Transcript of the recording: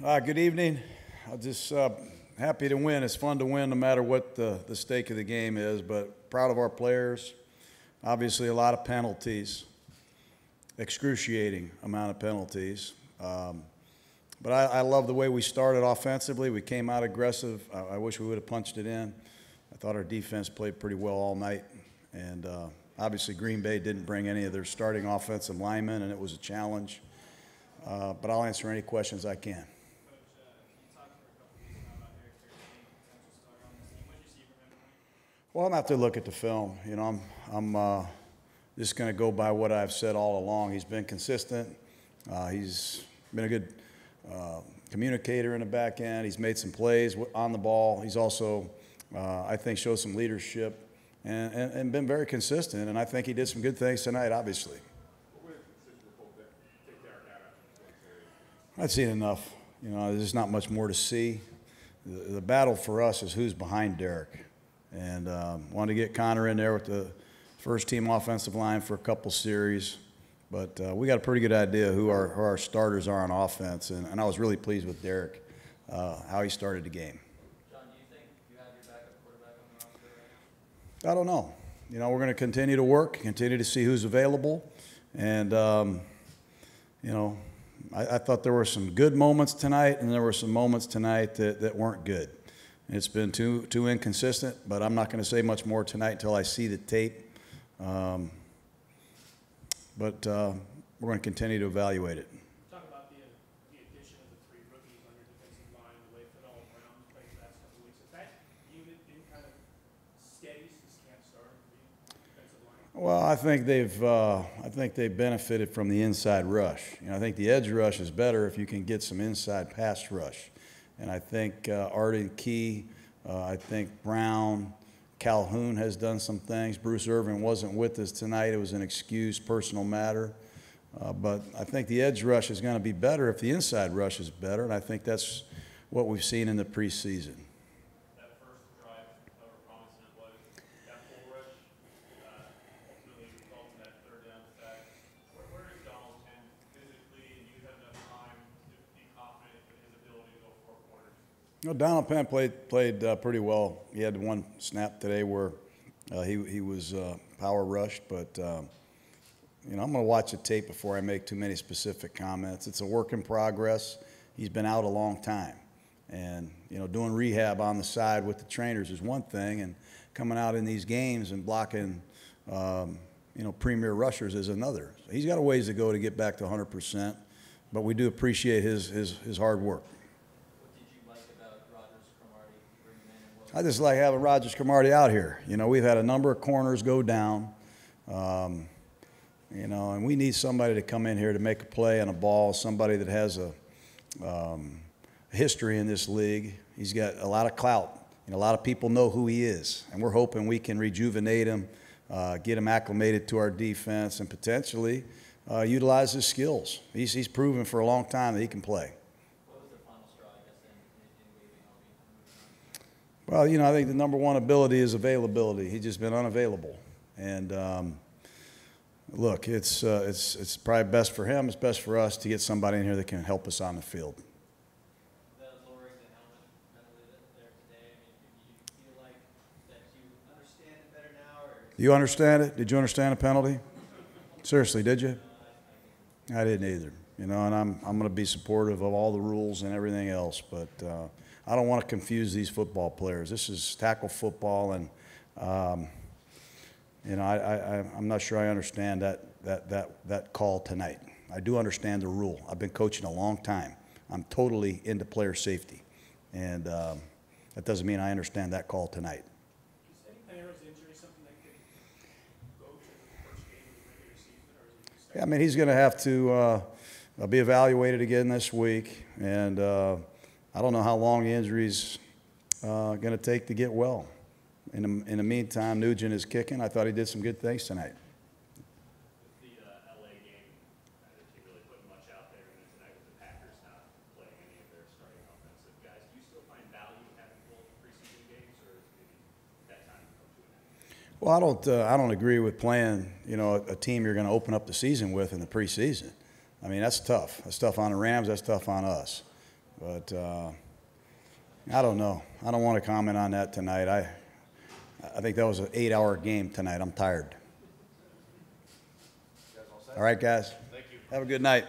Good evening. I'm just happy to win. It's fun to win no matter what the stake of the game is, but proud of our players. Obviously, a lot of penalties, excruciating amount of penalties. But I love the way we started offensively. We came out aggressive. I wish we would have punched it in. I thought our defense played pretty well all night. And obviously, Green Bay didn't bring any of their starting offensive linemen, and it was a challenge. But I'll answer any questions I can. Well, I'm going to have to look at the film. You know, I'm just going to go by what I've said all along. He's been consistent. He's been a good communicator in the back end. He's made some plays on the ball. He's also, I think, showed some leadership and been very consistent. And I think he did some good things tonight, obviously. I've seen enough. You know, there's not much more to see. The battle for us is who's behind Derek. And wanted to get Connor in there with the first-team offensive line for a couple series. But we got a pretty good idea who our starters are on offense. And I was really pleased with Derek, how he started the game. John, do you think you have your backup quarterback on the roster right now? I don't know. You know, we're going to continue to work, continue to see who's available. And, you know, I thought there were some good moments tonight, and there were some moments tonight that weren't good. It's been too inconsistent, but I'm not going to say much more tonight until I see the tape. But we're going to continue to evaluate it. Talk about the addition of the three rookies on your defensive line, the way Fidel Brown played the last couple of weeks. Has that unit been kind of steady since camp started for the defensive line? Well, I think they've benefited from the inside rush. You know, I think the edge rush is better if you can get some inside pass rush. And I think Arden Key, I think Brown, Calhoun has done some things. Bruce Irvin wasn't with us tonight. It was an excused personal matter. But I think the edge rush is going to be better if the inside rush is better, and I think that's what we've seen in the preseason. That first drive, however promising it was, that full rush ultimately resulted in that third down sack. Where is Donald 10 physically, and you have enough time to be confident in his ability to go 4 quarters? You know, Donald Penn played pretty well. He had one snap today where he was power rushed, but you know, I'm going to watch the tape before I make too many specific comments. It's a work in progress. He's been out a long time, and you know, doing rehab on the side with the trainers is one thing, and coming out in these games and blocking, you know, premier rushers is another. So he's got a ways to go to get back to 100%, but we do appreciate his hard work. I just like having Rogers Cromartie out here. You know, we've had a number of corners go down, you know, and we need somebody to come in here to make a play on a ball, somebody that has a history in this league. He's got a lot of clout, and a lot of people know who he is, and we're hoping we can rejuvenate him, get him acclimated to our defense, and potentially utilize his skills. He's proven for a long time that he can play. Well, you know, I think the number one ability is availability. He's just been unavailable. And look, it's probably best for him. It's best for us to get somebody in here that can help us on the field. The lowering the helmet penalty there today, I mean, do you feel like that you understand it better now? Or Do you understand it? Did you understand the penalty? Seriously, did you? I didn't either. You know, and I'm going to be supportive of all the rules and everything else, but I don't want to confuse these football players. This is tackle football, and you know, I'm not sure I understand that call tonight. I do understand the rule. I've been coaching a long time. I'm totally into player safety, and that doesn't mean I understand that call tonight. Is Eddie Panera's injury something that could go to the first game of the regular season, or is it just? Yeah, I mean, he's going to have to be evaluated again this week, and I don't know how long the injury's going to take to get well. In the meantime, Nugent is kicking. I thought he did some good things tonight. The LA game, the team really put much out there, and then tonight with the Packers not playing any of their starting offensive guys, do you still find value in having both preseason games, or is maybe that time come to an end? Well, I don't agree with playing, you know, a team you're going to open up the season with in the preseason. I mean, that's tough. That's tough on the Rams. That's tough on us. But I don't know. I don't want to comment on that tonight. I think that was an 8-hour game tonight. I'm tired. All right, guys. Thank you. Have a good night.